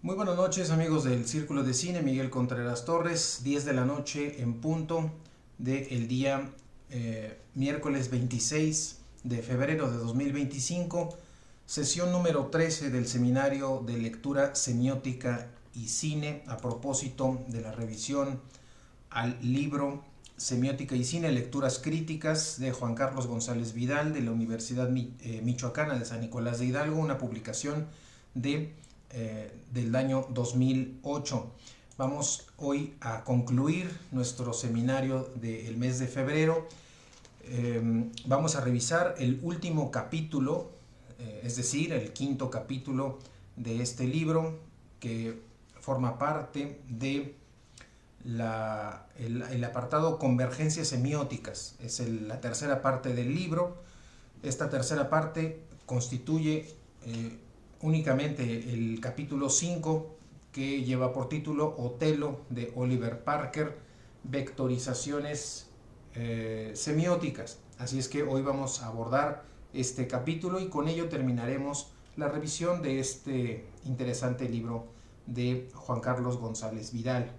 Muy buenas noches amigos del Círculo de Cine, Miguel Contreras Torres, 10 de la noche en punto del día miércoles 26 de febrero de 2025, sesión número 13 del Seminario de Lectura Semiótica y Cine a propósito de la revisión al libro Semiótica y Cine, Lecturas Críticas de Juan Carlos González Vidal de la Universidad Michoacana de San Nicolás de Hidalgo, una publicación del año 2008. Vamos hoy a concluir nuestro seminario del mes de febrero. Vamos a revisar el último capítulo, es decir, el quinto capítulo de este libro que forma parte de el apartado Convergencias Semióticas. Es la tercera parte del libro. Esta tercera parte constituye únicamente el capítulo 5, que lleva por título Otelo de Oliver Parker, vectorizaciones semióticas. Así es que hoy vamos a abordar este capítulo y con ello terminaremos la revisión de este interesante libro de Juan Carlos González Vidal.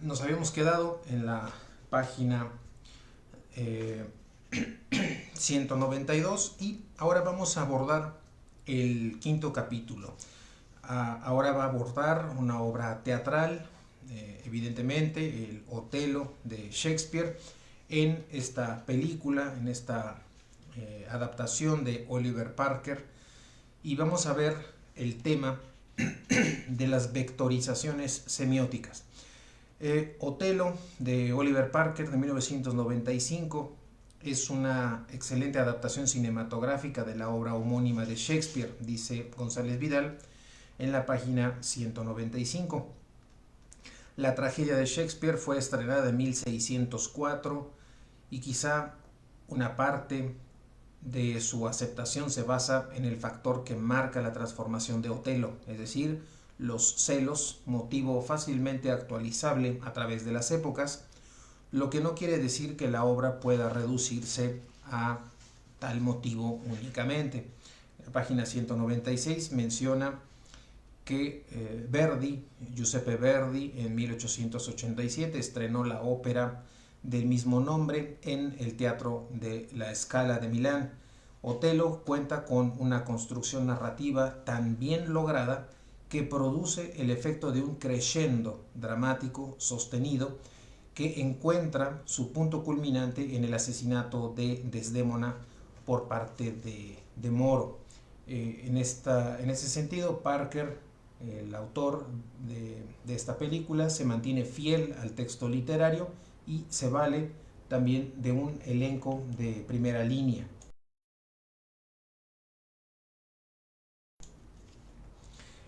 Nos habíamos quedado en la página 192 y ahora vamos a abordar el quinto capítulo. Ahora va a abordar una obra teatral, evidentemente el Otelo de Shakespeare, en esta película, en esta adaptación de Oliver Parker, y vamos a ver el tema de las vectorizaciones semióticas. Otelo de Oliver Parker de 1995 es una excelente adaptación cinematográfica de la obra homónima de Shakespeare, dice González Vidal en la página 195. La tragedia de Shakespeare fue estrenada en 1604 y quizá una parte de su aceptación se basa en el factor que marca la transformación de Otelo, es decir, los celos, motivo fácilmente actualizable a través de las épocas, lo que no quiere decir que la obra pueda reducirse a tal motivo únicamente. La página 196 menciona que Giuseppe Verdi, en 1887 estrenó la ópera del mismo nombre en el Teatro de la Scala de Milán. Otelo cuenta con una construcción narrativa tan bien lograda que produce el efecto de un crescendo dramático sostenido que encuentra su punto culminante en el asesinato de Desdémona por parte de Moro. En ese sentido, Parker, el autor de esta película, se mantiene fiel al texto literario y se vale también de un elenco de primera línea.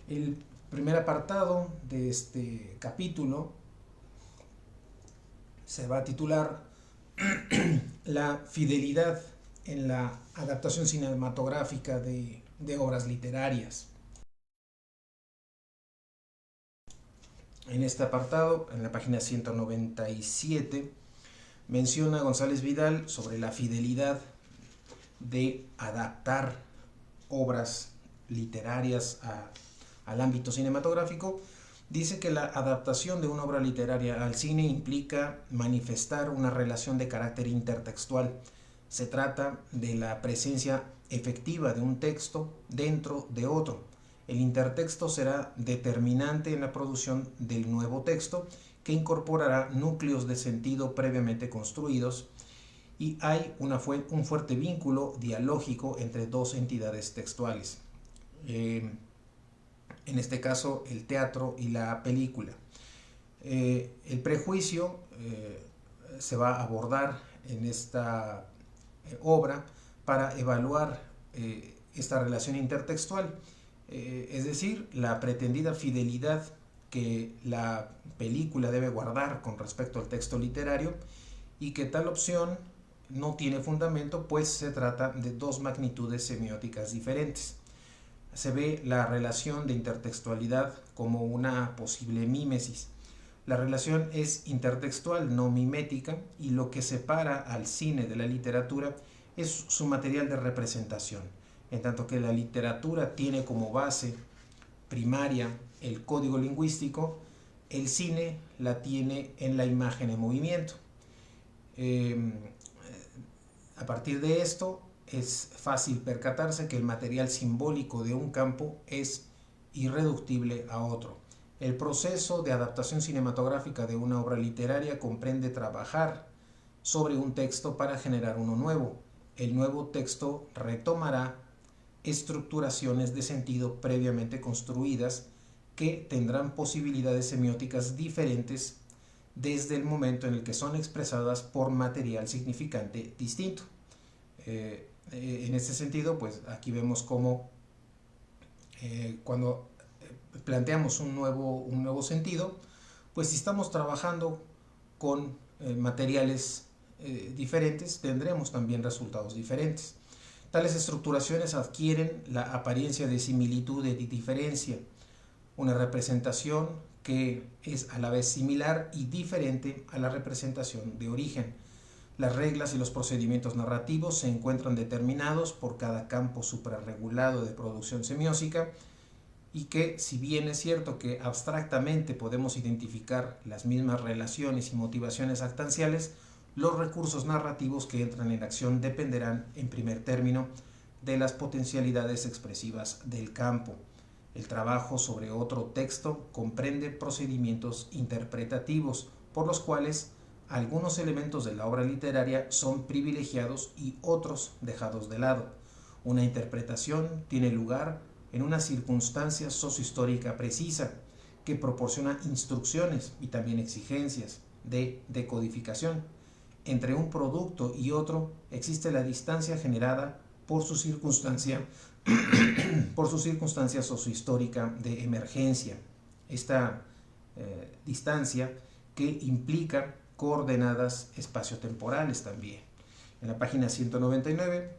El primer apartado de este capítulo se va a titular La fidelidad en la adaptación cinematográfica de obras literarias. En este apartado, en la página 197, menciona González Vidal sobre la fidelidad de adaptar obras literarias al ámbito cinematográfico. Dice que la adaptación de una obra literaria al cine implica manifestar una relación de carácter intertextual. Se trata de la presencia efectiva de un texto dentro de otro. El intertexto será determinante en la producción del nuevo texto, que incorporará núcleos de sentido previamente construidos, y hay un fuerte vínculo dialógico entre dos entidades textuales. En este caso, el teatro y la película. El prejuicio se va a abordar en esta obra para evaluar esta relación intertextual, es decir, la pretendida fidelidad que la película debe guardar con respecto al texto literario, y que tal opción no tiene fundamento, pues se trata de dos magnitudes semióticas diferentes. Se ve la relación de intertextualidad como una posible mímesis. La relación es intertextual, no mimética, y lo que separa al cine de la literatura es su material de representación. En tanto que la literatura tiene como base primaria el código lingüístico, el cine la tiene en la imagen en movimiento. A partir de esto es fácil percatarse que el material simbólico de un campo es irreductible a otro. El proceso de adaptación cinematográfica de una obra literaria comprende trabajar sobre un texto para generar uno nuevo. El nuevo texto retomará estructuraciones de sentido previamente construidas que tendrán posibilidades semióticas diferentes desde el momento en el que son expresadas por material significante distinto. En este sentido, pues aquí vemos cómo cuando planteamos un nuevo sentido, pues si estamos trabajando con materiales diferentes, tendremos también resultados diferentes. Tales estructuraciones adquieren la apariencia de similitud y de diferencia, una representación que es a la vez similar y diferente a la representación de origen. Las reglas y los procedimientos narrativos se encuentran determinados por cada campo suprarregulado de producción semiótica y que, si bien es cierto que abstractamente podemos identificar las mismas relaciones y motivaciones actanciales, los recursos narrativos que entran en acción dependerán, en primer término, de las potencialidades expresivas del campo. El trabajo sobre otro texto comprende procedimientos interpretativos, por los cuales algunos elementos de la obra literaria son privilegiados y otros dejados de lado. Una interpretación tiene lugar en una circunstancia sociohistórica precisa que proporciona instrucciones y también exigencias de decodificación. Entre un producto y otro existe la distancia generada por su circunstancia sociohistórica de emergencia. Esta distancia que implica coordenadas espaciotemporales también. En la página 199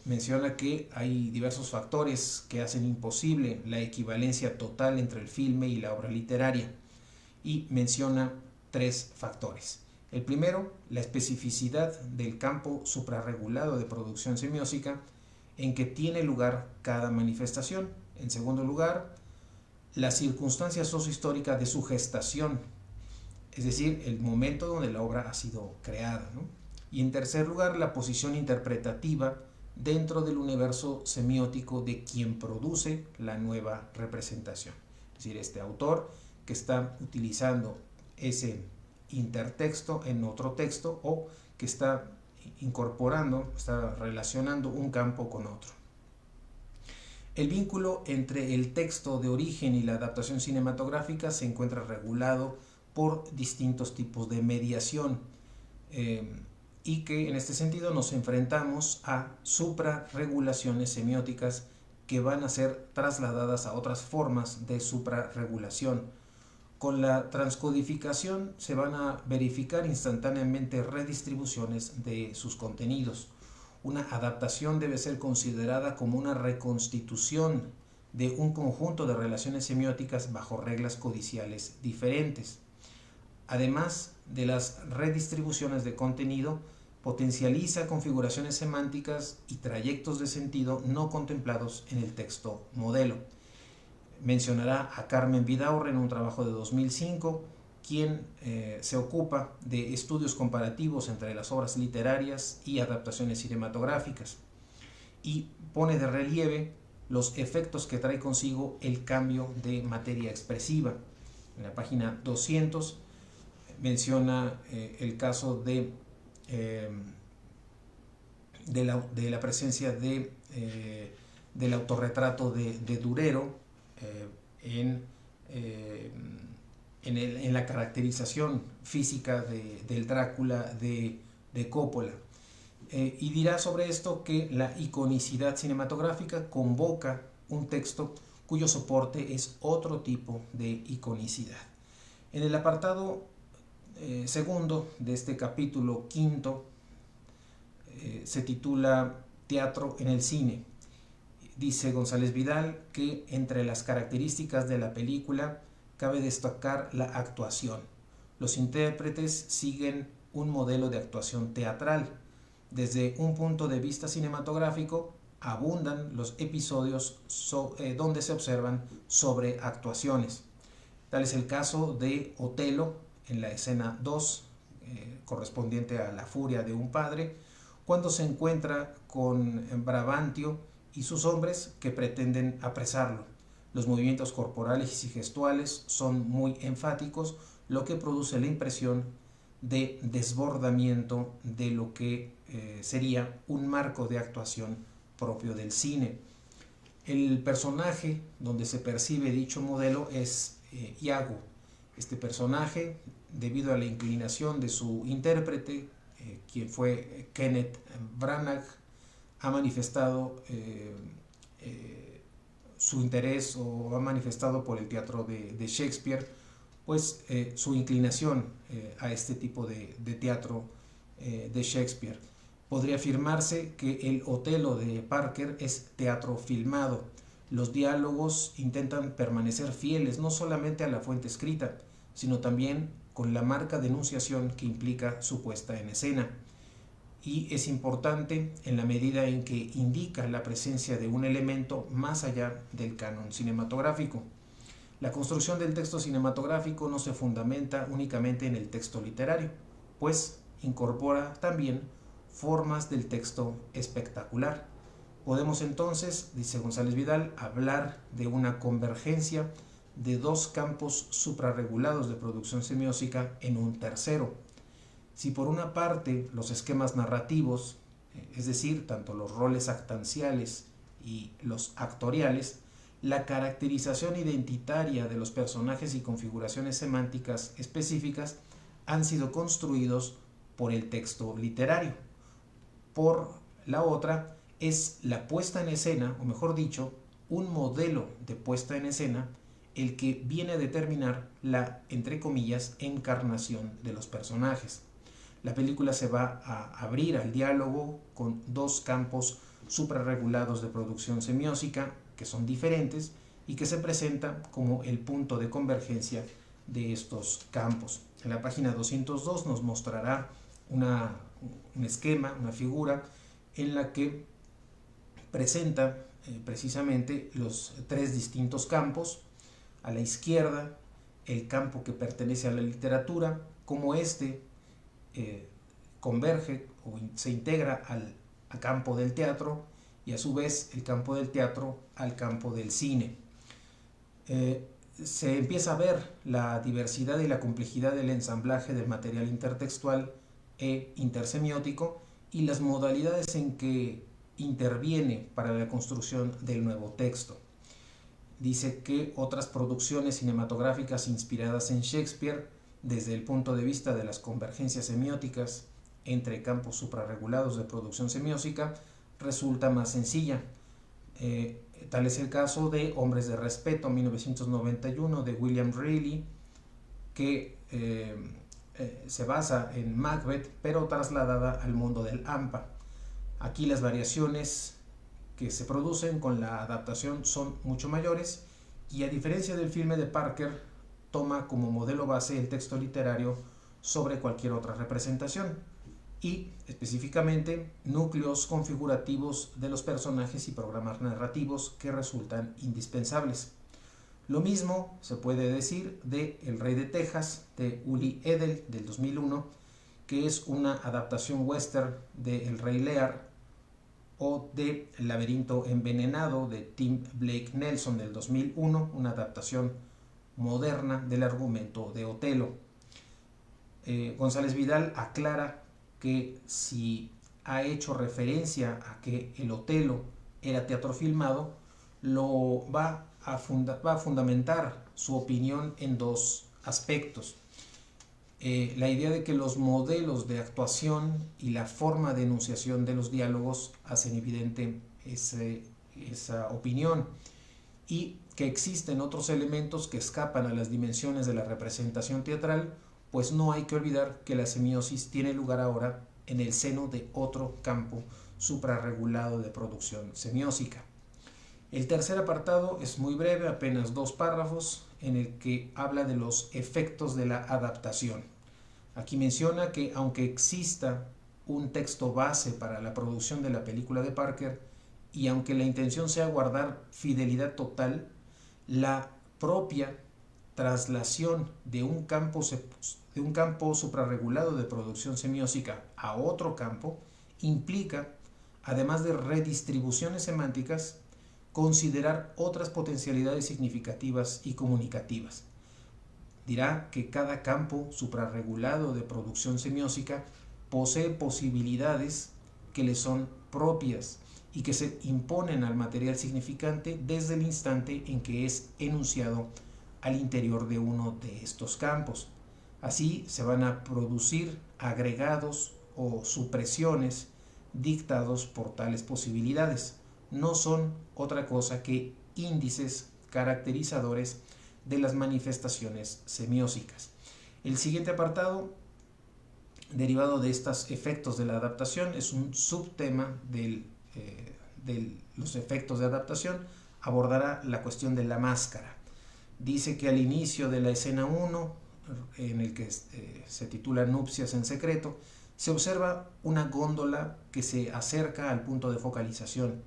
menciona que hay diversos factores que hacen imposible la equivalencia total entre el filme y la obra literaria, y menciona 3 factores. El primero, la especificidad del campo suprarregulado de producción semiótica en que tiene lugar cada manifestación. En segundo lugar, la circunstancia sociohistórica de su gestación, es decir, el momento donde la obra ha sido creada, ¿no? Y en tercer lugar, la posición interpretativa dentro del universo semiótico de quien produce la nueva representación. Es decir, este autor que está utilizando ese intertexto en otro texto o que está incorporando, está relacionando un campo con otro. El vínculo entre el texto de origen y la adaptación cinematográfica se encuentra regulado por distintos tipos de mediación y que en este sentido nos enfrentamos a suprarregulaciones semióticas que van a ser trasladadas a otras formas de suprarregulación. Con la transcodificación se van a verificar instantáneamente redistribuciones de sus contenidos. Una adaptación debe ser considerada como una reconstitución de un conjunto de relaciones semióticas bajo reglas codiciales diferentes. Además de las redistribuciones de contenido, potencializa configuraciones semánticas y trayectos de sentido no contemplados en el texto modelo. Mencionará a Carmen Vidaurre en un trabajo de 2005, quien se ocupa de estudios comparativos entre las obras literarias y adaptaciones cinematográficas y pone de relieve los efectos que trae consigo el cambio de materia expresiva. En la página 200 menciona el caso de la presencia del autorretrato de Durero en la caracterización física del Drácula de Coppola. Y dirá sobre esto que la iconicidad cinematográfica convoca un texto cuyo soporte es otro tipo de iconicidad. En el apartado segundo de este capítulo quinto se titula Teatro en el cine. Dice González Vidal que entre las características de la película cabe destacar la actuación. Los intérpretes siguen un modelo de actuación teatral. Desde un punto de vista cinematográfico, abundan los episodios donde se observan sobreactuaciones. Tal es el caso de Otelo en la escena 2, correspondiente a la furia de un padre, cuando se encuentra con Brabantio y sus hombres que pretenden apresarlo. Los movimientos corporales y gestuales son muy enfáticos, lo que produce la impresión de desbordamiento de lo que sería un marco de actuación propio del cine. El personaje donde se percibe dicho modelo es Iago. Este personaje, debido a la inclinación de su intérprete, quien fue Kenneth Branagh, ha manifestado su interés o ha manifestado por el teatro de Shakespeare, pues su inclinación a este tipo de teatro de Shakespeare. Podría afirmarse que el Otelo de Parker es teatro filmado. Los diálogos intentan permanecer fieles no solamente a la fuente escrita, sino también con la marca de enunciación que implica su puesta en escena. Y es importante en la medida en que indica la presencia de un elemento más allá del canon cinematográfico. La construcción del texto cinematográfico no se fundamenta únicamente en el texto literario, pues incorpora también formas del texto espectacular. Podemos entonces, dice González Vidal, hablar de una convergencia de dos campos suprarregulados de producción semiótica en un tercero. Si por una parte los esquemas narrativos, es decir, tanto los roles actanciales y los actoriales, la caracterización identitaria de los personajes y configuraciones semánticas específicas han sido construidos por el texto literario. Por la otra es la puesta en escena, o mejor dicho, un modelo de puesta en escena el que viene a determinar la, entre comillas, encarnación de los personajes. La película se va a abrir al diálogo con dos campos suprarregulados de producción semiótica que son diferentes y que se presentan como el punto de convergencia de estos campos. En la página 202 nos mostrará un esquema, una figura en la que presenta precisamente los tres distintos campos. A la izquierda, el campo que pertenece a la literatura, como este converge o se integra al campo del teatro, y a su vez el campo del teatro al campo del cine. Se empieza a ver la diversidad y la complejidad del ensamblaje del material intertextual e intersemiótico y las modalidades en que interviene para la construcción del nuevo texto. Dice que otras producciones cinematográficas inspiradas en Shakespeare, desde el punto de vista de las convergencias semióticas entre campos suprarregulados de producción semiótica, resulta más sencilla. Tal es el caso de Hombres de Respeto, 1991, de William Reilly, que se basa en Macbeth, pero trasladada al mundo del AMPA. Aquí las variaciones que se producen con la adaptación son mucho mayores y, a diferencia del filme de Parker, toma como modelo base el texto literario sobre cualquier otra representación y específicamente núcleos configurativos de los personajes y programas narrativos que resultan indispensables. Lo mismo se puede decir de El Rey de Texas, de Uli Edel, del 2001, que es una adaptación western de El Rey Lear, o de El Laberinto Envenenado, de Tim Blake Nelson, del 2001, una adaptación moderna del argumento de Otelo. González Vidal aclara que si ha hecho referencia a que el Otelo era teatro filmado, lo va a fundamentar su opinión en dos aspectos. La idea de que los modelos de actuación y la forma de enunciación de los diálogos hacen evidente esa opinión, y que existen otros elementos que escapan a las dimensiones de la representación teatral, pues no hay que olvidar que la semiosis tiene lugar ahora en el seno de otro campo suprarregulado de producción semiósica. El tercer apartado es muy breve, apenas 2 párrafos, en el que habla de los efectos de la adaptación. Aquí menciona que aunque exista un texto base para la producción de la película de Parker y aunque la intención sea guardar fidelidad total, la propia traslación de un campo suprarregulado de producción semiótica a otro campo implica, además de redistribuciones semánticas, considerar otras potencialidades significativas y comunicativas. Dirá que cada campo suprarregulado de producción semiótica posee posibilidades que le son propias y que se imponen al material significante desde el instante en que es enunciado al interior de uno de estos campos. Así se van a producir agregados o supresiones dictados por tales posibilidades. No son otra cosa que índices caracterizadores de las manifestaciones semióticas. El siguiente apartado, derivado de estos efectos de la adaptación, es un subtema de los efectos de adaptación. Abordará la cuestión de la máscara. Dice que al inicio de la escena 1, en el que se titula Nupcias en secreto, se observa una góndola que se acerca al punto de focalización.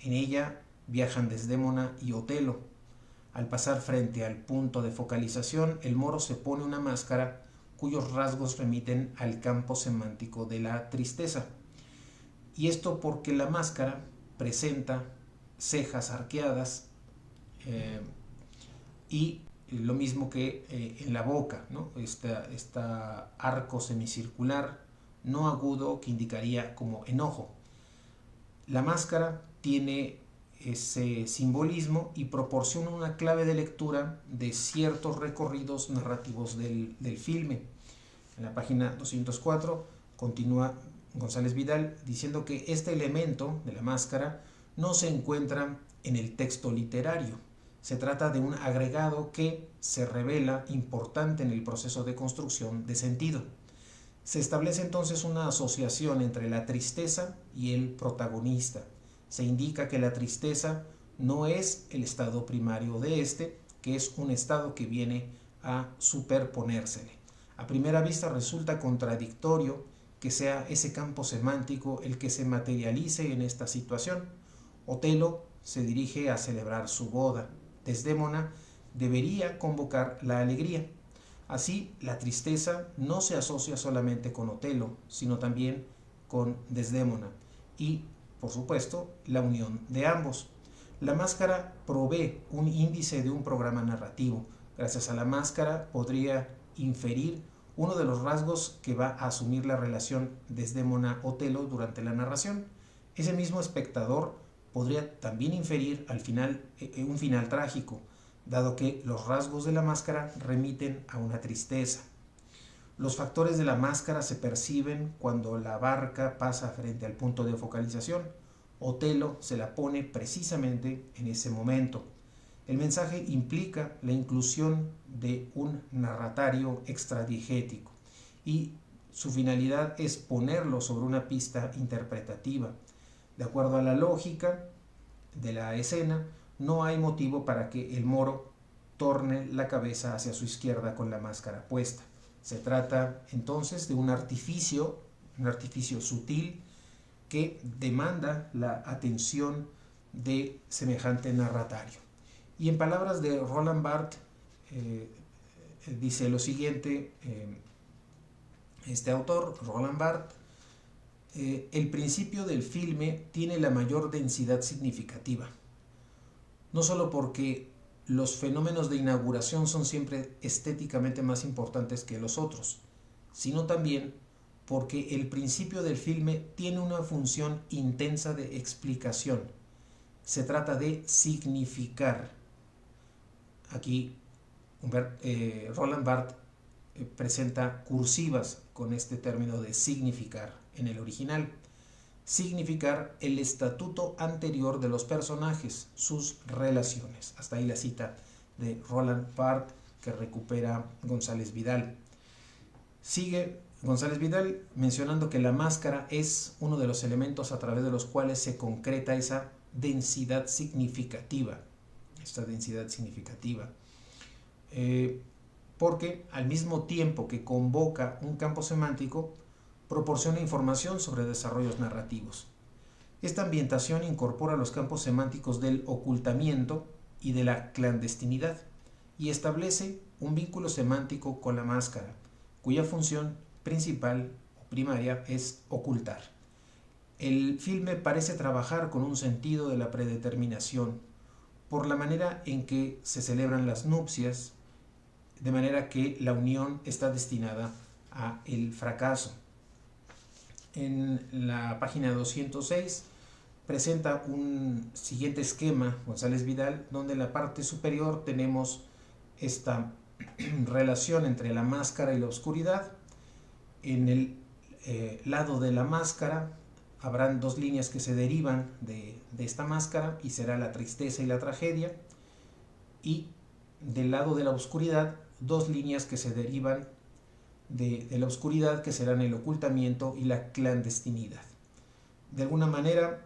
En ella viajan Desdémona y Otelo. Al pasar frente al punto de focalización, el moro se pone una máscara cuyos rasgos remiten al campo semántico de la tristeza. Y esto porque la máscara presenta cejas arqueadas y lo mismo que en la boca, ¿no? Está arco semicircular, no agudo, que indicaría como enojo. La máscara tiene ese simbolismo y proporciona una clave de lectura de ciertos recorridos narrativos del filme. En la página 204 continúa González Vidal diciendo que este elemento de la máscara no se encuentra en el texto literario. Se trata de un agregado que se revela importante en el proceso de construcción de sentido. Se establece entonces una asociación entre la tristeza y el protagonista. Se indica que la tristeza no es el estado primario de este, que es un estado que viene a superponérsele. A primera vista resulta contradictorio que sea ese campo semántico el que se materialice en esta situación. Otelo se dirige a celebrar su boda. Desdémona debería convocar la alegría. Así, la tristeza no se asocia solamente con Otelo, sino también con Desdémona y, por supuesto, la unión de ambos. La máscara provee un índice de un programa narrativo. Gracias a la máscara podría inferir uno de los rasgos que va a asumir la relación Desdémona-Otelo durante la narración. Ese mismo espectador podría también inferir al final un final trágico, dado que los rasgos de la máscara remiten a una tristeza. Los factores de la máscara se perciben cuando la barca pasa frente al punto de focalización. Otelo se la pone precisamente en ese momento. El mensaje implica la inclusión de un narratario extradigético y su finalidad es ponerlo sobre una pista interpretativa. De acuerdo a la lógica de la escena, no hay motivo para que el moro torne la cabeza hacia su izquierda con la máscara puesta. Se trata entonces de un artificio sutil que demanda la atención de semejante narratario. Y en palabras de Roland Barthes, dice lo siguiente, este autor, Roland Barthes, el principio del filme tiene la mayor densidad significativa, no solo porque los fenómenos de inauguración son siempre estéticamente más importantes que los otros, sino también porque el principio del filme tiene una función intensa de explicación. Se trata de significar. Aquí Roland Barthes presenta cursivas con este término de significar en el original. Significar el estatuto anterior de los personajes, sus relaciones. Hasta ahí la cita de Roland Barthes que recupera González Vidal. Sigue González Vidal mencionando que la máscara es uno de los elementos a través de los cuales se concreta esa densidad significativa. Porque al mismo tiempo que convoca un campo semántico, proporciona información sobre desarrollos narrativos. Esta ambientación incorpora los campos semánticos del ocultamiento y de la clandestinidad y establece un vínculo semántico con la máscara, cuya función principal o primaria es ocultar. El filme parece trabajar con un sentido de la predeterminación, por la manera en que se celebran las nupcias, de manera que la unión está destinada a el fracaso. En la página 206 presenta un siguiente esquema, González Vidal, donde en la parte superior tenemos esta relación entre la máscara y la oscuridad. En el lado de la máscara habrán dos líneas que se derivan de esta máscara y será la tristeza y la tragedia, y del lado de la oscuridad dos líneas que se derivan de la oscuridad, que serán el ocultamiento y la clandestinidad. De alguna manera,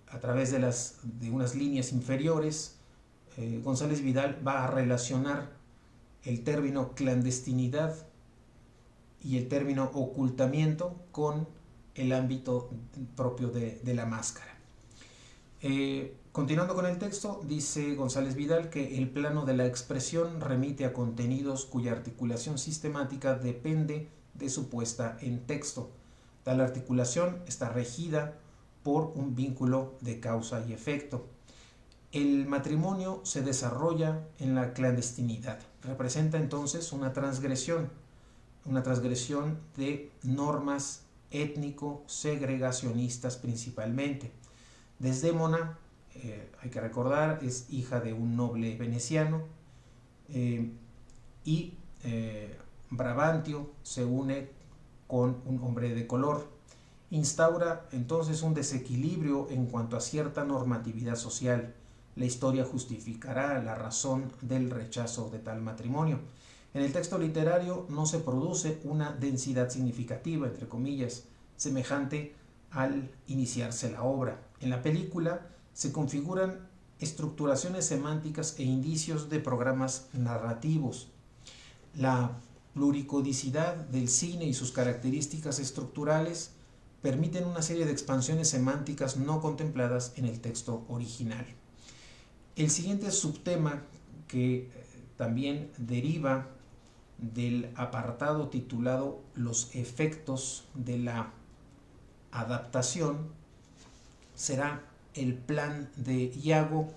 a través de unas líneas inferiores, González Vidal va a relacionar el término clandestinidad y el término ocultamiento con el ámbito propio de la máscara. Continuando con el texto, dice González Vidal que el plano de la expresión remite a contenidos cuya articulación sistemática depende de su puesta en texto. Tal articulación está regida por un vínculo de causa y efecto. El matrimonio se desarrolla en la clandestinidad. Representa entonces una transgresión de normas étnico-segregacionistas principalmente. Desdémona, hay que recordar, es hija de un noble veneciano, y Brabantio se une con un hombre de color. Instaura entonces un desequilibrio en cuanto a cierta normatividad social. La historia justificará la razón del rechazo de tal matrimonio. En el texto literario no se produce una densidad significativa, entre comillas, semejante al iniciarse la obra. En la película se configuran estructuraciones semánticas e indicios de programas narrativos. La pluricodicidad del cine y sus características estructurales permiten una serie de expansiones semánticas no contempladas en el texto original. El siguiente subtema, que también deriva del apartado titulado Los efectos de la adaptación, será el plan de Iago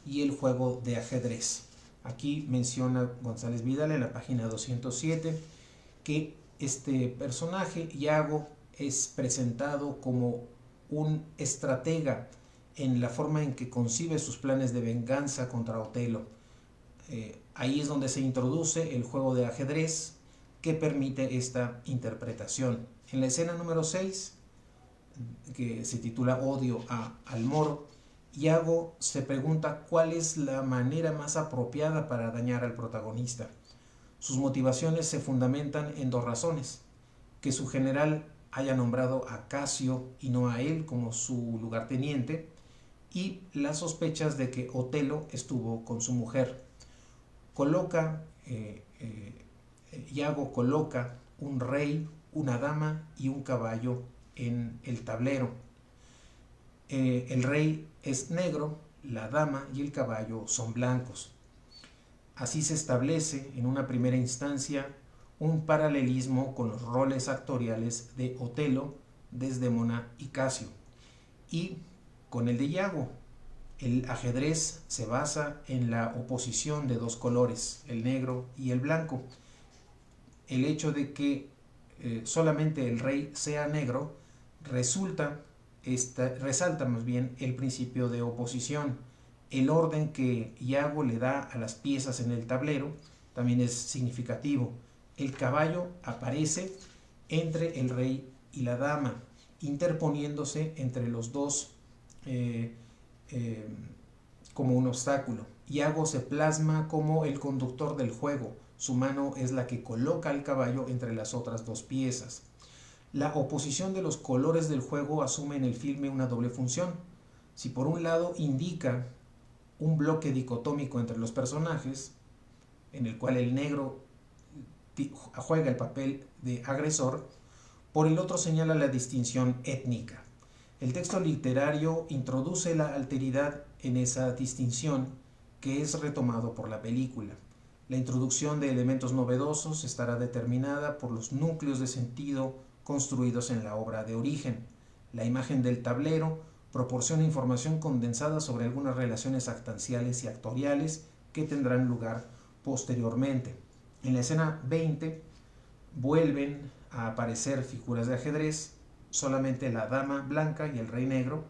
y el juego de ajedrez. Aquí menciona González Vidal en la página 207 que este personaje, Iago, es presentado como un estratega en la forma en que concibe sus planes de venganza contra Otelo. Ahí es donde se introduce el juego de ajedrez que permite esta interpretación. En la escena número 6, que se titula Odio al Moro, Iago se pregunta cuál es la manera más apropiada para dañar al protagonista. Sus motivaciones se fundamentan en dos razones: que su general haya nombrado a Casio y no a él como su lugarteniente, y las sospechas de que Otelo estuvo con su mujer. Iago coloca un rey, una dama y un caballo en el tablero. El rey es negro, la dama y el caballo son blancos. Así se establece en una primera instancia un paralelismo con los roles actoriales de Otelo, Desdémona y Casio, y con el de Iago. El ajedrez se basa en la oposición de dos colores, el negro y el blanco. El hecho de que solamente el rey sea negro resalta más bien el principio de oposición. El orden que Iago le da a las piezas en el tablero también es significativo. El caballo aparece entre el rey y la dama, interponiéndose entre los dos como un obstáculo. Iago se plasma como el conductor del juego. Su mano es la que coloca al caballo entre las otras dos piezas. La oposición de los colores del juego asume en el filme una doble función. Si por un lado indica un bloque dicotómico entre los personajes, en el cual el negro juega el papel de agresor, por el otro señala la distinción étnica. El texto literario introduce la alteridad en esa distinción que es retomado por la película. La introducción de elementos novedosos estará determinada por los núcleos de sentido construidos en la obra de origen. La imagen del tablero proporciona información condensada sobre algunas relaciones actanciales y actoriales que tendrán lugar posteriormente. En la escena 20 vuelven a aparecer figuras de ajedrez, solamente la dama blanca y el rey negro,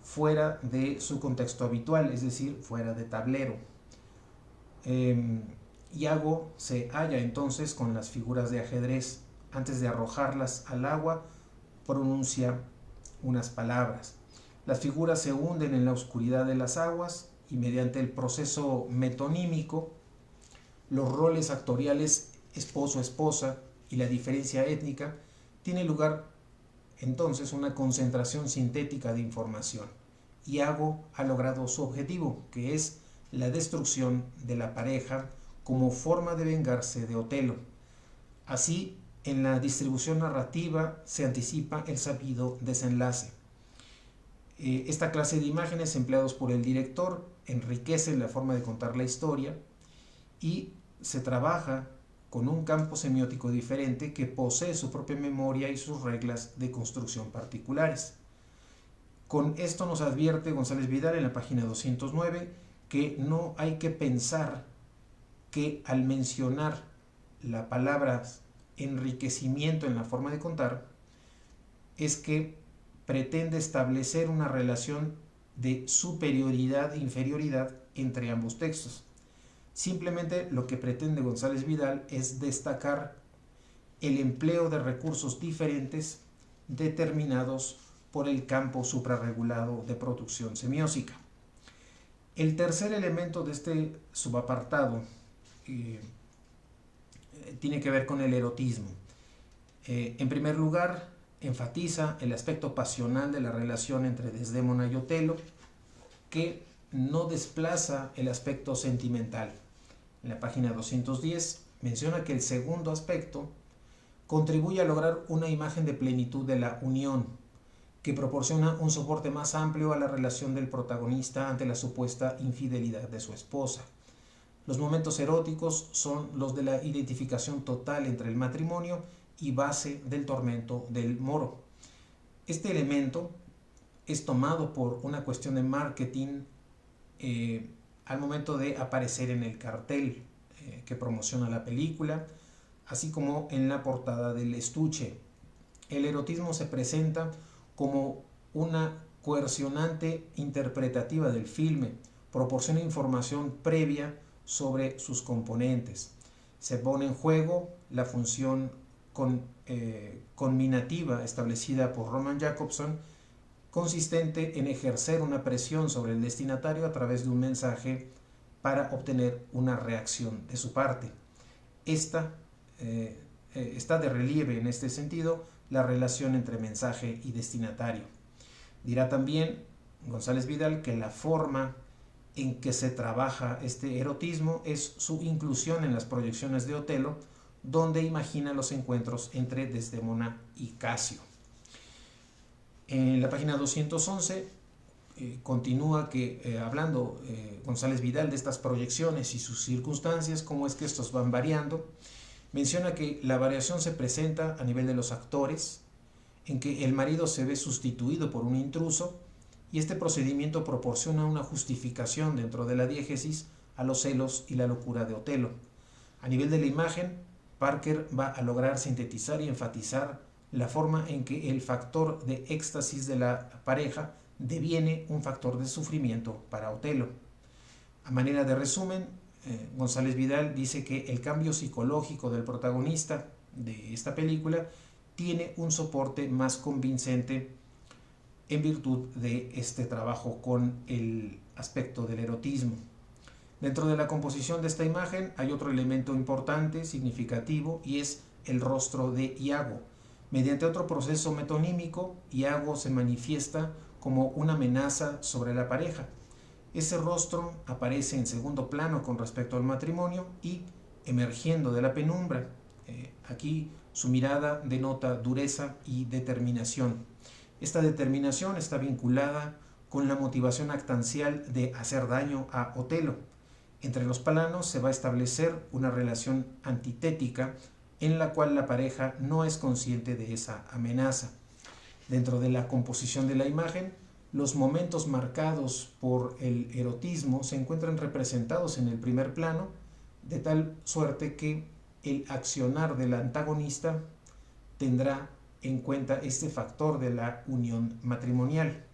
fuera de su contexto habitual, es decir, fuera de tablero. Iago se halla entonces con las figuras de ajedrez. Antes de arrojarlas al agua, pronuncia unas palabras. Las figuras se hunden en la oscuridad de las aguas y mediante el proceso metonímico, los roles actoriales esposo-esposa y la diferencia étnica, tiene lugar entonces una concentración sintética de información. Iago ha logrado su objetivo, que es la destrucción de la pareja como forma de vengarse de Otelo. Así, en la distribución narrativa se anticipa el sabido desenlace. Esta clase de imágenes empleados por el director enriquecen la forma de contar la historia y se trabaja con un campo semiótico diferente que posee su propia memoria y sus reglas de construcción particulares. Con esto nos advierte González Vidal en la página 209 que no hay que pensar que al mencionar la palabra enriquecimiento en la forma de contar es que pretende establecer una relación de superioridad e inferioridad entre ambos textos. Simplemente lo que pretende González Vidal es destacar el empleo de recursos diferentes determinados por el campo suprarregulado de producción semiótica. El tercer elemento de este subapartado tiene que ver con el erotismo. En primer lugar, enfatiza el aspecto pasional de la relación entre Desdémona y Otelo, que no desplaza el aspecto sentimental. En la página 210 menciona que el segundo aspecto contribuye a lograr una imagen de plenitud de la unión, que proporciona un soporte más amplio a la relación del protagonista ante la supuesta infidelidad de su esposa. Los momentos eróticos son los de la identificación total entre el matrimonio y base del tormento del moro. Este elemento es tomado por una cuestión de marketing al momento de aparecer en el cartel que promociona la película, así como en la portada del estuche. El erotismo se presenta como una coercionante interpretativa del filme, proporciona información previa sobre sus componentes. Se pone en juego la función conminativa establecida por Roman Jakobson, consistente en ejercer una presión sobre el destinatario a través de un mensaje para obtener una reacción de su parte. Está de relieve en este sentido la relación entre mensaje y destinatario. Dirá también González Vidal que la forma en que se trabaja este erotismo es su inclusión en las proyecciones de Otelo, donde imagina los encuentros entre Desdémona y Casio. En la página 211 continúa hablando González Vidal de estas proyecciones y sus circunstancias, cómo es que estos van variando. Menciona que la variación se presenta a nivel de los actores, en que el marido se ve sustituido por un intruso, y este procedimiento proporciona una justificación dentro de la diégesis a los celos y la locura de Otelo. A nivel de la imagen, Parker va a lograr sintetizar y enfatizar la forma en que el factor de éxtasis de la pareja deviene un factor de sufrimiento para Otelo. A manera de resumen, González Vidal dice que el cambio psicológico del protagonista de esta película tiene un soporte más convincente en virtud de este trabajo con el aspecto del erotismo. Dentro de la composición de esta imagen hay otro elemento importante, significativo, y es el rostro de Iago. Mediante otro proceso metonímico, Iago se manifiesta como una amenaza sobre la pareja. Ese rostro aparece en segundo plano con respecto al matrimonio y emergiendo de la penumbra. Aquí su mirada denota dureza y determinación. Esta determinación está vinculada con la motivación actancial de hacer daño a Otelo. Entre los planos se va a establecer una relación antitética en la cual la pareja no es consciente de esa amenaza. Dentro de la composición de la imagen, los momentos marcados por el erotismo se encuentran representados en el primer plano, de tal suerte que el accionar del antagonista tendrá en cuenta este factor de la unión matrimonial.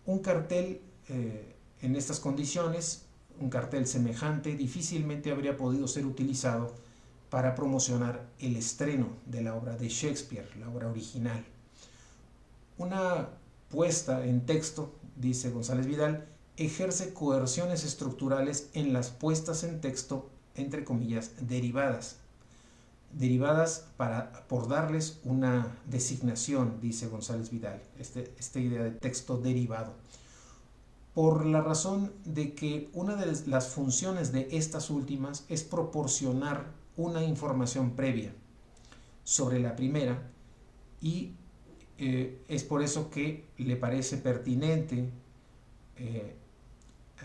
Un cartel en estas condiciones, un cartel semejante, difícilmente habría podido ser utilizado para promocionar el estreno de la obra de Shakespeare, la obra original. Una puesta en texto, dice González Vidal, ejerce coerciones estructurales en las puestas en texto, entre comillas, derivadas. Derivadas por darles una designación, dice González Vidal, esta idea de texto derivado. Por la razón de que una de las funciones de estas últimas es proporcionar una información previa sobre la primera, y es por eso que le parece pertinente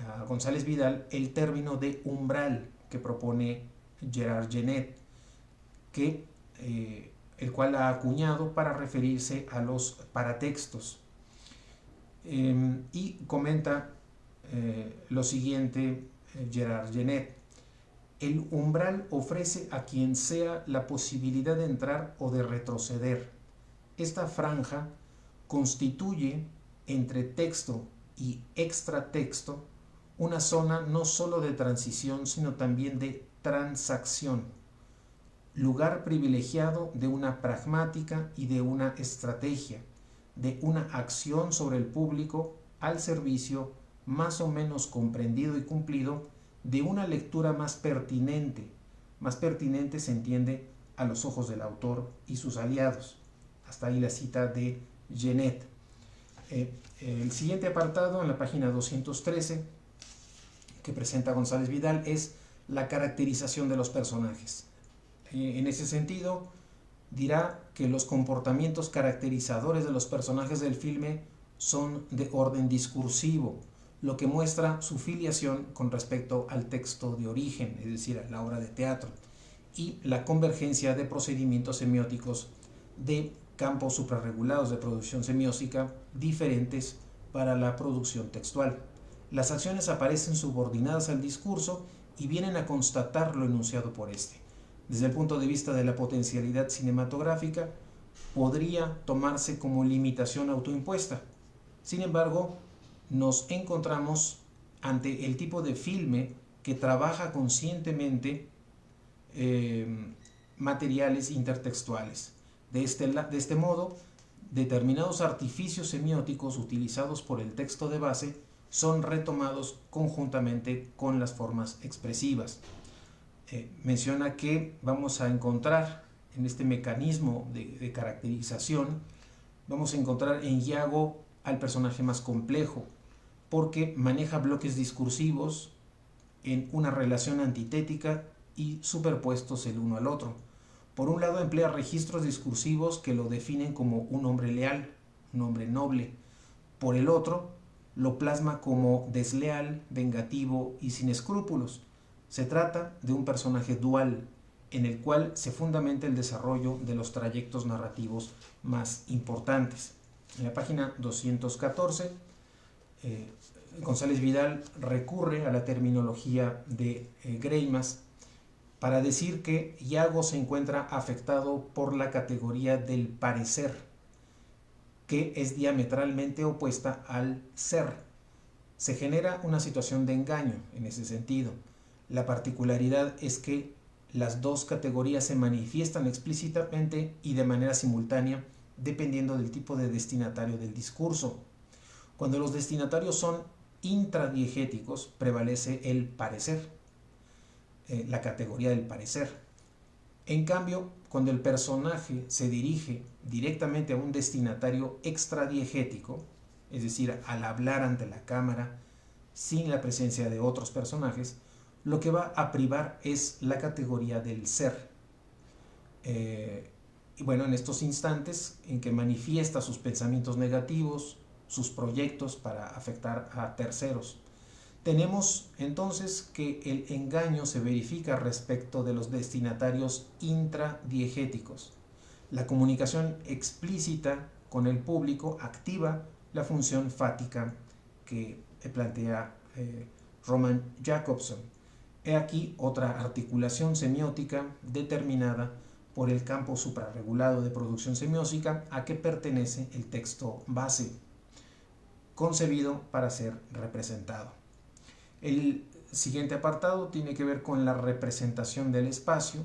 a González Vidal el término de umbral que propone Gerard Genet, el cual ha acuñado para referirse a los paratextos. Y comenta lo siguiente Gerard Genet: el umbral ofrece a quien sea la posibilidad de entrar o de retroceder. Esta franja constituye entre texto y extratexto una zona no sólo de transición, sino también de transacción, lugar privilegiado de una pragmática y de una estrategia, de una acción sobre el público al servicio, más o menos comprendido y cumplido, de una lectura más pertinente. Más pertinente se entiende a los ojos del autor y sus aliados. Hasta ahí la cita de Genet. El siguiente apartado, en la página 213, que presenta González Vidal, es la caracterización de los personajes. En ese sentido, dirá que los comportamientos caracterizadores de los personajes del filme son de orden discursivo, lo que muestra su filiación con respecto al texto de origen, es decir, a la obra de teatro, y la convergencia de procedimientos semióticos de campos suprarregulados de producción semiótica diferentes para la producción textual. Las acciones aparecen subordinadas al discurso y vienen a constatar lo enunciado por este. Desde el punto de vista de la potencialidad cinematográfica, podría tomarse como limitación autoimpuesta. Sin embargo, nos encontramos ante el tipo de filme que trabaja conscientemente materiales intertextuales. De este modo, determinados artificios semióticos utilizados por el texto de base son retomados conjuntamente con las formas expresivas. Menciona que vamos a encontrar en este mecanismo de caracterización, vamos a encontrar en Iago al personaje más complejo, porque maneja bloques discursivos en una relación antitética y superpuestos el uno al otro. Por un lado, emplea registros discursivos que lo definen como un hombre leal, un hombre noble. Por el otro, lo plasma como desleal, vengativo y sin escrúpulos. Se trata de un personaje dual, en el cual se fundamenta el desarrollo de los trayectos narrativos más importantes. En la página 214, González Vidal recurre a la terminología de Greimas para decir que Iago se encuentra afectado por la categoría del parecer, que es diametralmente opuesta al ser. Se genera una situación de engaño en ese sentido. La particularidad es que las dos categorías se manifiestan explícitamente y de manera simultánea dependiendo del tipo de destinatario del discurso. Cuando los destinatarios son intradiegéticos, prevalece el parecer, la categoría del parecer. En cambio, cuando el personaje se dirige directamente a un destinatario extradiegético, es decir, al hablar ante la cámara sin la presencia de otros personajes, lo que va a privar es la categoría del ser. Y bueno, en estos instantes en que manifiesta sus pensamientos negativos, sus proyectos para afectar a terceros. Tenemos entonces que el engaño se verifica respecto de los destinatarios intradiegéticos. La comunicación explícita con el público activa la función fática que plantea Roman Jakobson. He aquí otra articulación semiótica determinada por el campo suprarregulado de producción semiótica a que pertenece el texto base, concebido para ser representado. El siguiente apartado tiene que ver con la representación del espacio,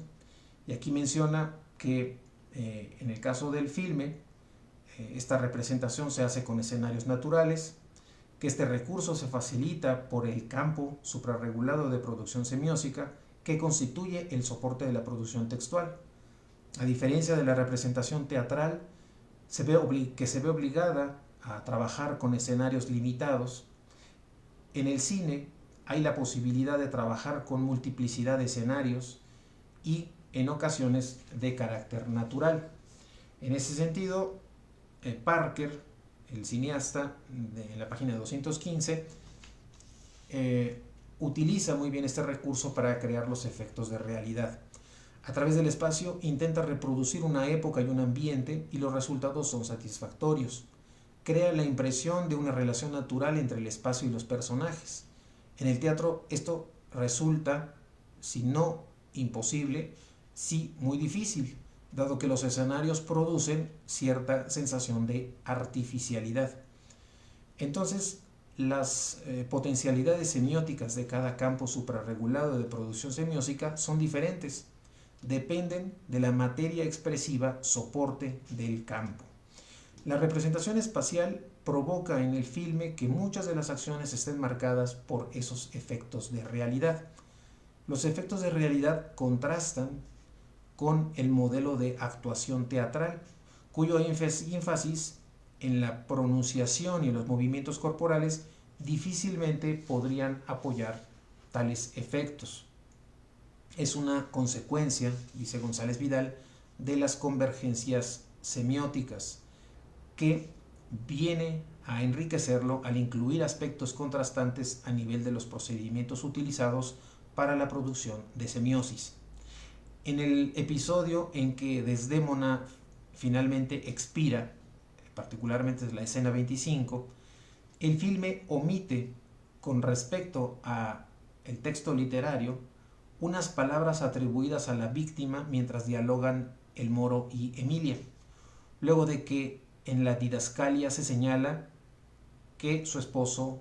y aquí menciona que en el caso del filme, esta representación se hace con escenarios naturales, que este recurso se facilita por el campo suprarregulado de producción semiótica que constituye el soporte de la producción textual. A diferencia de la representación teatral, que se ve obligada a trabajar con escenarios limitados, en el cine hay la posibilidad de trabajar con multiplicidad de escenarios y en ocasiones de carácter natural. En ese sentido, Parker, el cineasta, en la página 215, utiliza muy bien este recurso para crear los efectos de realidad. A través del espacio intenta reproducir una época y un ambiente y los resultados son satisfactorios. Crea la impresión de una relación natural entre el espacio y los personajes. En el teatro esto resulta, si no imposible, sí muy difícil, dado que los escenarios producen cierta sensación de artificialidad. Entonces, las potencialidades semióticas de cada campo suprarregulado de producción semiótica son diferentes, dependen de la materia expresiva soporte del campo. La representación espacial provoca en el filme que muchas de las acciones estén marcadas por esos efectos de realidad. Los efectos de realidad contrastan con el modelo de actuación teatral, cuyo énfasis en la pronunciación y en los movimientos corporales difícilmente podrían apoyar tales efectos. Es una consecuencia, dice González Vidal, de las convergencias semióticas, que viene a enriquecerlo al incluir aspectos contrastantes a nivel de los procedimientos utilizados para la producción de semiosis. En el episodio en que Desdémona finalmente expira, particularmente la escena 25, el filme omite con respecto a el texto literario unas palabras atribuidas a la víctima mientras dialogan el Moro y Emilia, luego de que en la didascalia se señala que su esposo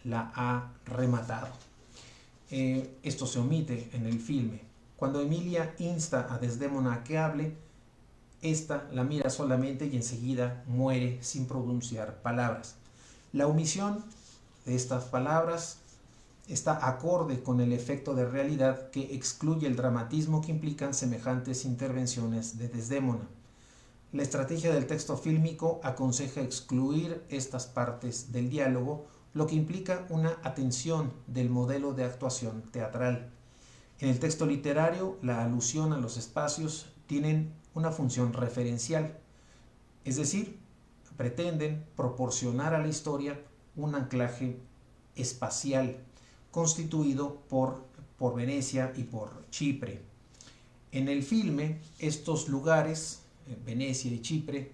la ha rematado. Esto se omite en el filme. Cuando Emilia insta a Desdémona a que hable, ésta la mira solamente y enseguida muere sin pronunciar palabras. La omisión de estas palabras está acorde con el efecto de realidad que excluye el dramatismo que implican semejantes intervenciones de Desdémona. La estrategia del texto fílmico aconseja excluir estas partes del diálogo, lo que implica una atención del modelo de actuación teatral. En el texto literario, la alusión a los espacios tienen una función referencial, es decir, pretenden proporcionar a la historia un anclaje espacial constituido por Venecia y por Chipre. En el filme, estos lugares, Venecia y Chipre,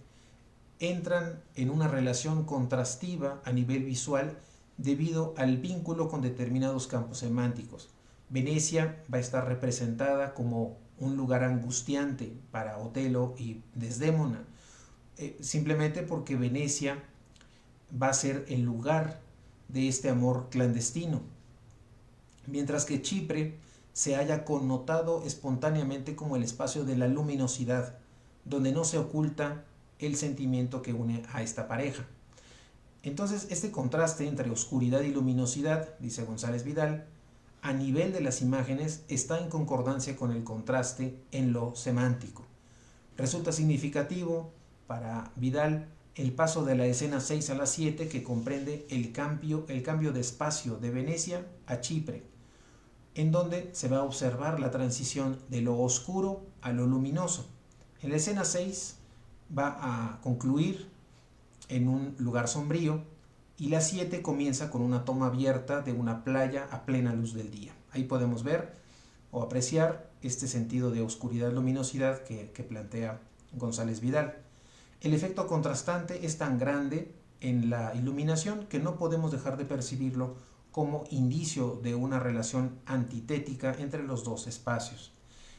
entran en una relación contrastiva a nivel visual debido al vínculo con determinados campos semánticos. Venecia va a estar representada como un lugar angustiante para Otelo y Desdémona, simplemente porque Venecia va a ser el lugar de este amor clandestino, mientras que Chipre se haya connotado espontáneamente como el espacio de la luminosidad, donde no se oculta el sentimiento que une a esta pareja. Entonces, este contraste entre oscuridad y luminosidad, dice González Vidal, a nivel de las imágenes está en concordancia con el contraste en lo semántico. Resulta significativo para Vidal el paso de la escena 6 a la 7, que comprende el cambio de espacio de Venecia a Chipre, en donde se va a observar la transición de lo oscuro a lo luminoso. En la escena 6 va a concluir en un lugar sombrío y la 7 comienza con una toma abierta de una playa a plena luz del día. Ahí podemos ver o apreciar este sentido de oscuridad-luminosidad que plantea González Vidal. El efecto contrastante es tan grande en la iluminación que no podemos dejar de percibirlo como indicio de una relación antitética entre los dos espacios.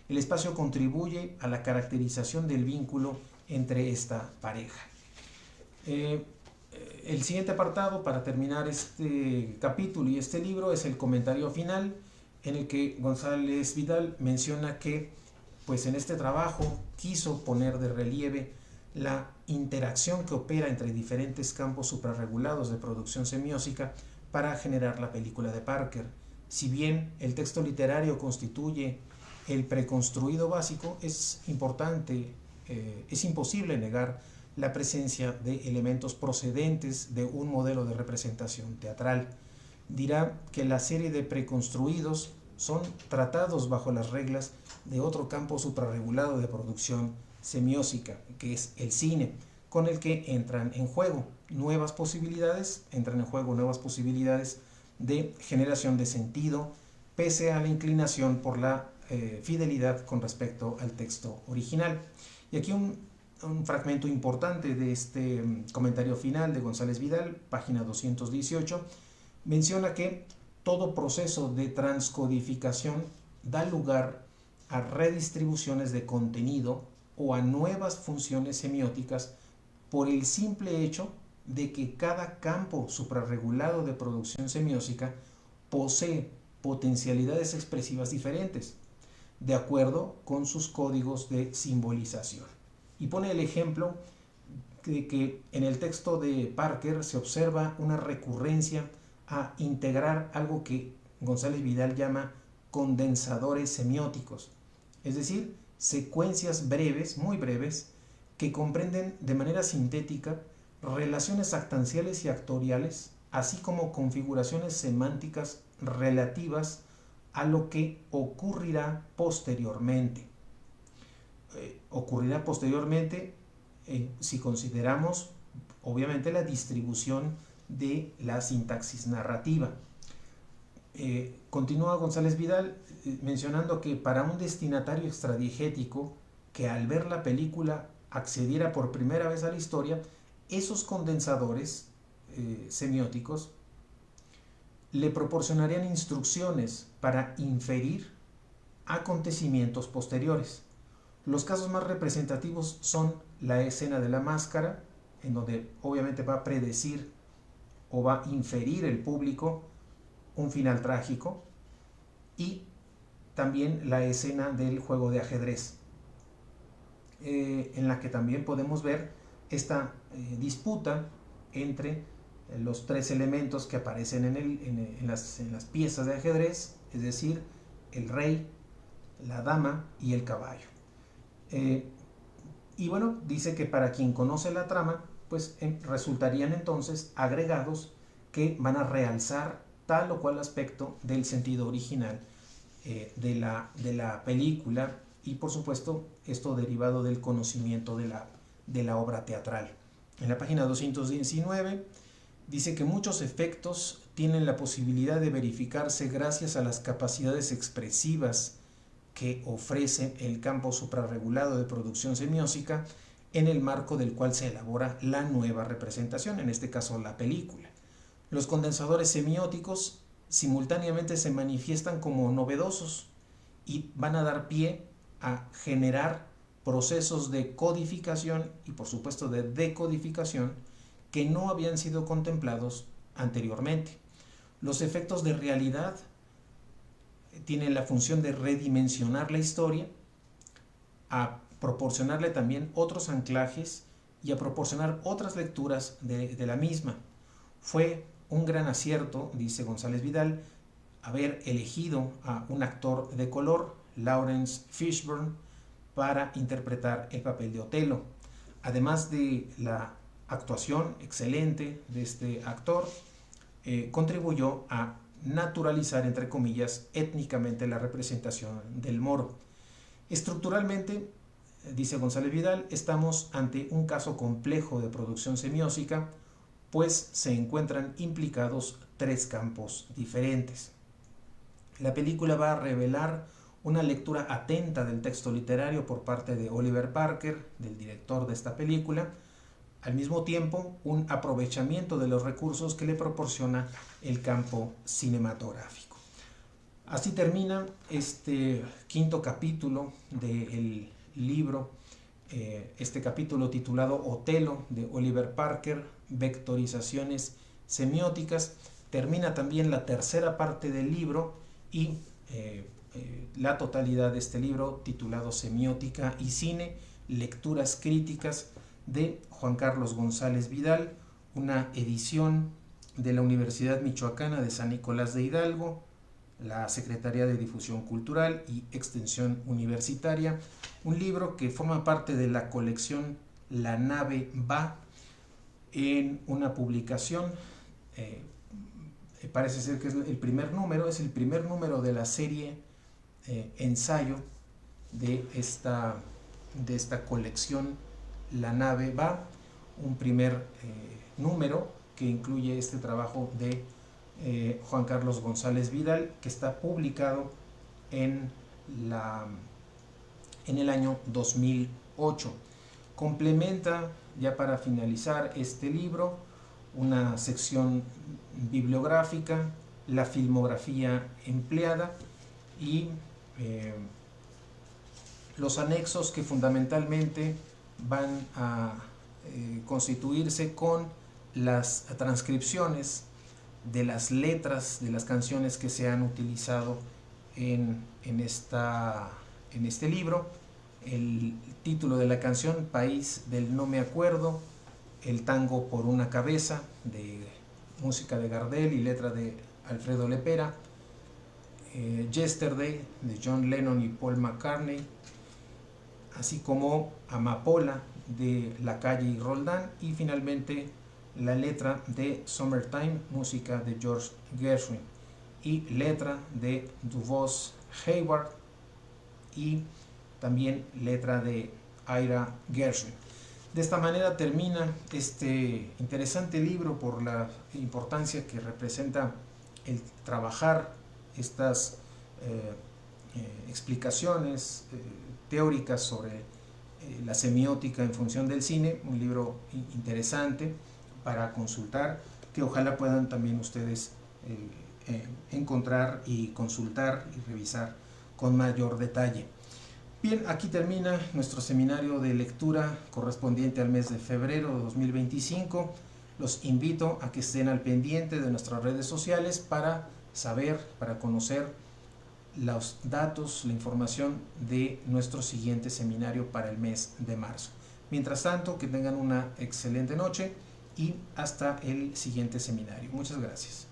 El espacio contribuye a la caracterización del vínculo entre esta pareja. El siguiente apartado para terminar este capítulo y este libro es el comentario final, en el que González Vidal menciona que pues en este trabajo quiso poner de relieve la interacción que opera entre diferentes campos suprarregulados de producción semiótica para generar la película de Parker. Si bien el texto literario constituye el preconstruido básico, es imposible negar la presencia de elementos procedentes de un modelo de representación teatral. Dirá que la serie de preconstruidos son tratados bajo las reglas de otro campo suprarregulado de producción semiótica, que es el cine, con el que entran en juego nuevas posibilidades de generación de sentido, pese a la inclinación por la fidelidad con respecto al texto original. Y aquí un fragmento importante de este comentario final de González Vidal, página 218, menciona que todo proceso de transcodificación da lugar a redistribuciones de contenido o a nuevas funciones semióticas por el simple hecho de que cada campo suprarregulado de producción semiótica posee potencialidades expresivas diferentes, de acuerdo con sus códigos de simbolización. Y pone el ejemplo de que en el texto de Parker se observa una recurrencia a integrar algo que González Vidal llama condensadores semióticos, es decir, secuencias breves, muy breves, que comprenden de manera sintética relaciones actanciales y actoriales, así como configuraciones semánticas relativas a lo que ocurrirá posteriormente. Si consideramos, obviamente, la distribución de la sintaxis narrativa. Continúa González Vidal mencionando que para un destinatario extradiegético que al ver la película accediera por primera vez a la historia, esos condensadores semióticos le proporcionarían instrucciones para inferir acontecimientos posteriores. Los casos más representativos son la escena de la máscara, en donde obviamente va a predecir o va a inferir el público un final trágico, y también la escena del juego de ajedrez, en la que también podemos ver esta disputa entre los tres elementos que aparecen en las piezas de ajedrez, es decir, el rey, la dama y el caballo. Y bueno, dice que para quien conoce la trama, pues resultarían entonces agregados que van a realzar tal o cual aspecto del sentido original de la película, y por supuesto esto derivado del conocimiento de la obra teatral. En la página 219 dice que muchos efectos tienen la posibilidad de verificarse gracias a las capacidades expresivas que ofrece el campo suprarregulado de producción semiótica, en el marco del cual se elabora la nueva representación, en este caso la película. Los condensadores semióticos simultáneamente se manifiestan como novedosos y van a dar pie a generar procesos de codificación y por supuesto de decodificación que no habían sido contemplados anteriormente. Los efectos de realidad tienen la función de redimensionar la historia, a proporcionarle también otros anclajes y a proporcionar otras lecturas de la misma. Fue un gran acierto, dice González Vidal, haber elegido a un actor de color, Lawrence Fishburne, para interpretar el papel de Otelo. Además de la actuación excelente de este actor, contribuyó a naturalizar, entre comillas, étnicamente la representación del moro. Estructuralmente, dice González Vidal, estamos ante un caso complejo de producción semiótica, pues se encuentran implicados tres campos diferentes. La película va a revelar una lectura atenta del texto literario por parte de Oliver Parker, del director de esta película, al mismo tiempo un aprovechamiento de los recursos que le proporciona el campo cinematográfico. Así termina este quinto capítulo del libro, este capítulo titulado Otelo de Oliver Parker, Vectorizaciones semióticas. Termina también la tercera parte del libro y la totalidad de este libro titulado Semiótica y Cine, Lecturas Críticas de Juan Carlos González Vidal, una edición de la Universidad Michoacana de San Nicolás de Hidalgo, la Secretaría de Difusión Cultural y Extensión Universitaria, un libro que forma parte de la colección La Nave Va, en una publicación, parece ser que es el primer número de la serie ensayo de esta colección La Nave Va, un primer número que incluye este trabajo de Juan Carlos González Vidal, que está publicado en el año 2008. Complementa, ya para finalizar este libro, una sección bibliográfica, la filmografía empleada y los anexos que fundamentalmente van a constituirse con las transcripciones de las letras de las canciones que se han utilizado en este libro. El título de la canción, País del No Me Acuerdo, el tango Por una Cabeza, de música de Gardel y letra de Alfredo Lepera, Yesterday, de John Lennon y Paul McCartney, así como Amapola, de Lacalle y Roldán, y finalmente la letra de Summertime, música de George Gershwin, y letra de DuBois Hayward, y también letra de Ira Gershwin. De esta manera termina este interesante libro por la importancia que representa el trabajar estas explicaciones teóricas sobre la semiótica en función del cine, un libro interesante para consultar, que ojalá puedan también ustedes encontrar y consultar y revisar con mayor detalle. Bien, aquí termina nuestro seminario de lectura correspondiente al mes de febrero de 2025. Los invito a que estén al pendiente de nuestras redes sociales para saber, para conocer los datos, la información de nuestro siguiente seminario para el mes de marzo. Mientras tanto, que tengan una excelente noche y hasta el siguiente seminario. Muchas gracias.